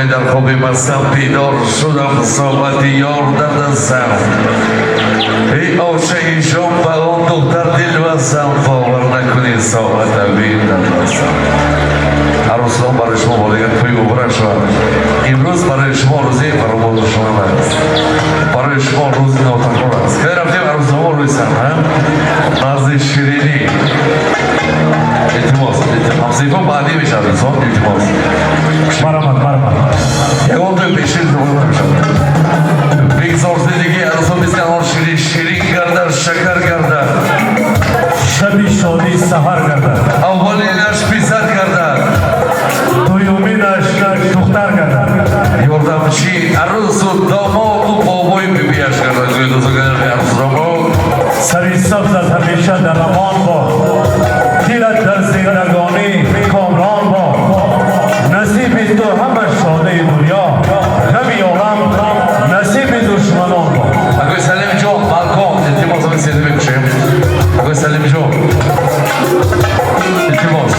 شام در خواب مستم بیدار شدم صحبت یار در دستم ای آشه شام به آن دختر دل بستم باور نکنی صحبت بین در دستم عروسان برای شما بالگت توی عبره شد امروز برای شما روزی فراموش شدن است برای شما روزی ناتکرار است که رفتیم عروسان روی سن نزد شیرینی التماس همسیفان بعدی میشه عروسان التماس یکان توی بیشتر زمان نمیشد بگذار زندگی عروسان بیسکن آن شیرین گردر شکر گردر شبی شادی سهر گردد اولینش بیزد گردد دویومینش دختر گردد یاردمچی عروس و داماد و بابای بیبیش گردد توی دوزو گردر عروس داماد سری سبزت همیشه در امان با دلت در زندگانی کامران با نصیب تو همه شاده دنیا غمی عالم نصیب دشمنان با آقای سلیم جان بالکن التماس همین سیده بکشیم آقای سلیم جان التماس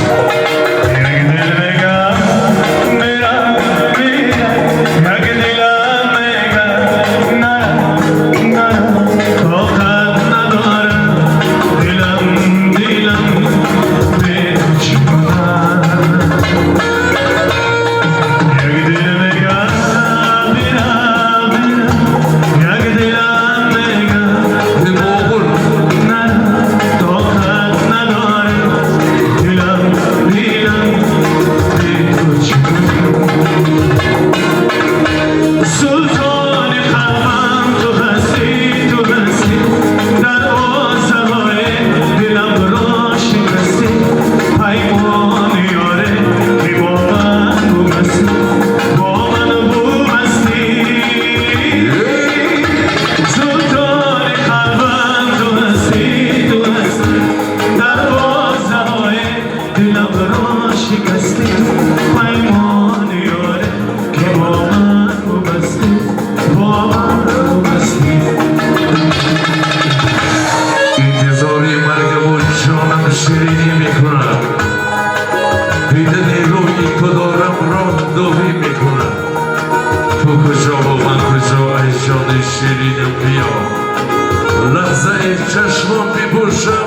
چشمان میپوشم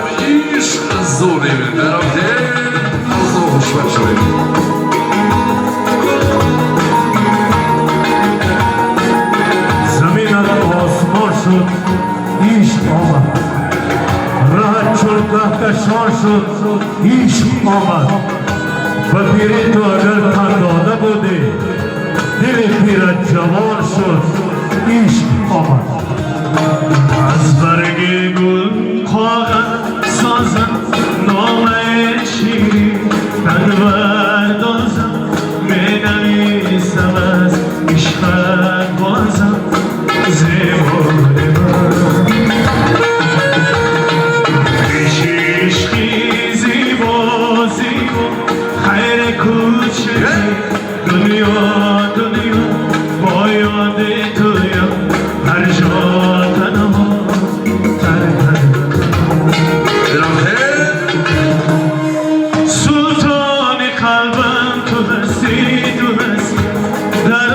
عشق زوری میدارم از او خوشبخت شدیم زمین از آسمان شد عشق آمد راحت چون کهکشان شد عشق آمد و پیری تو اگر خندانه بودی دل پیرت جوان شد عشق آمد از برگ گل خواهد سازم نامه شیرین تن بردازم می نویسم از عشقت بازم زیبای من عشقی زیبا زیبا خیر کوچه دنیا با یاد تویم هر جا سلطان قلبم تو هستی در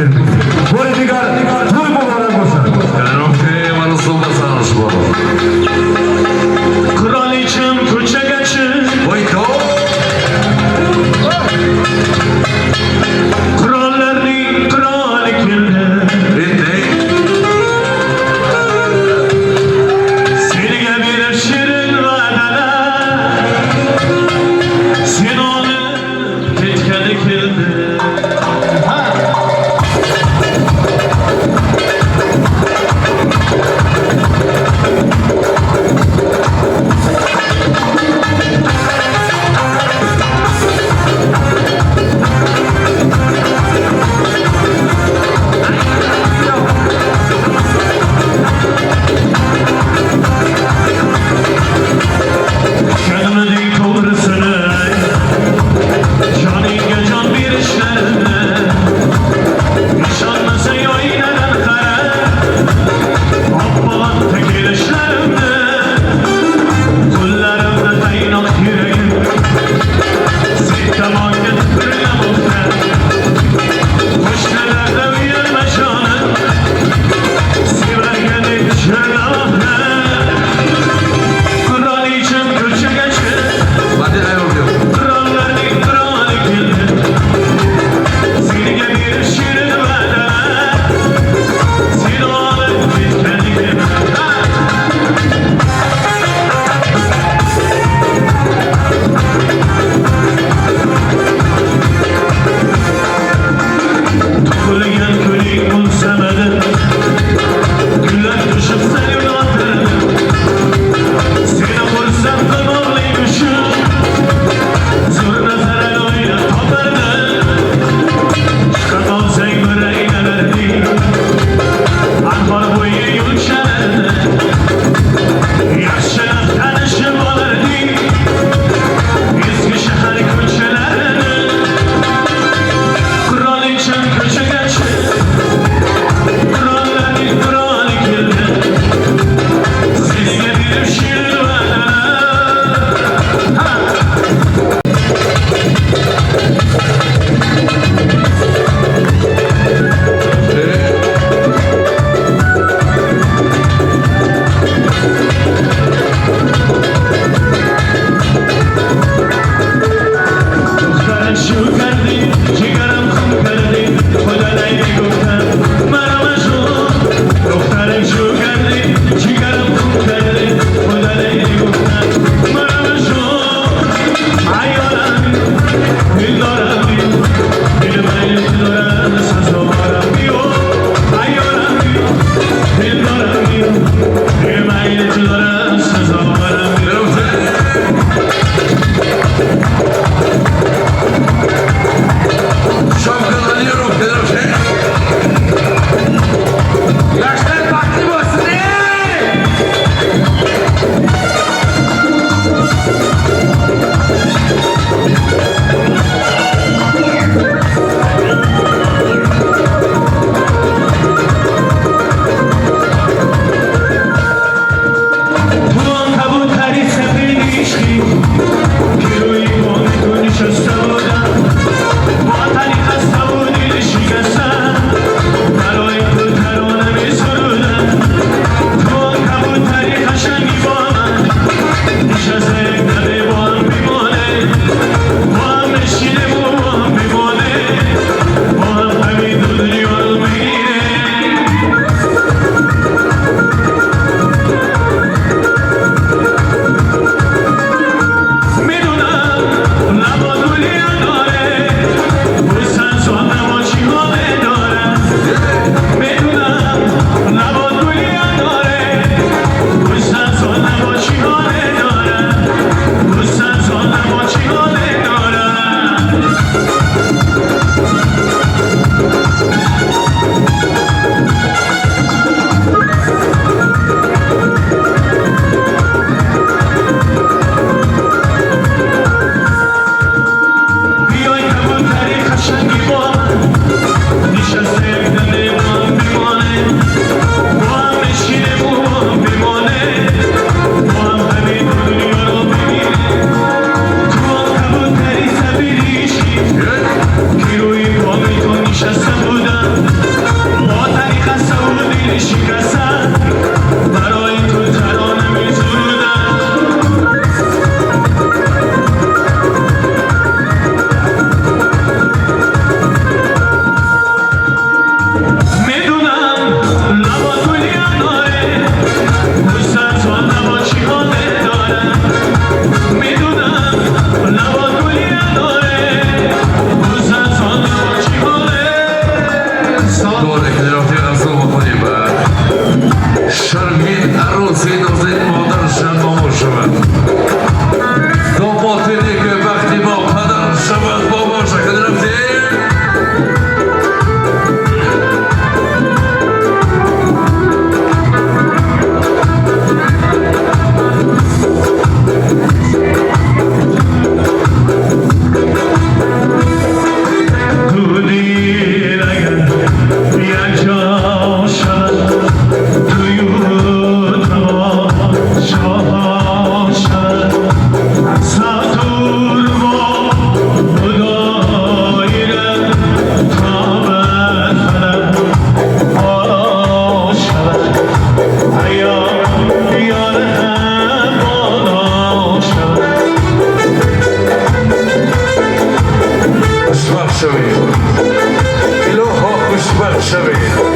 servis. Bore digar, toy mübarek olsun. Ruhi ve Resul'da sarhoş bu. Kraliçem köçe geçir, Oy to. krallarning krali keldi. Bitti. Senga berib shirin va'dalar, sen olib ketgani keldi. Gelmedin doğrusunu, canınga can berishlarni, ishonmasang oynadan qara, oppoq kelishlarimni, qo'llarimda taynoq yuragim, sen tomonga tupurlamoqda, qo'shnilarda uyalma jonim, sevargandek chirlamoqda. Kraliçem köçe geçir, Hadi ayol diyor. krallarning krali keldi. Sen الها خوشبخت شوید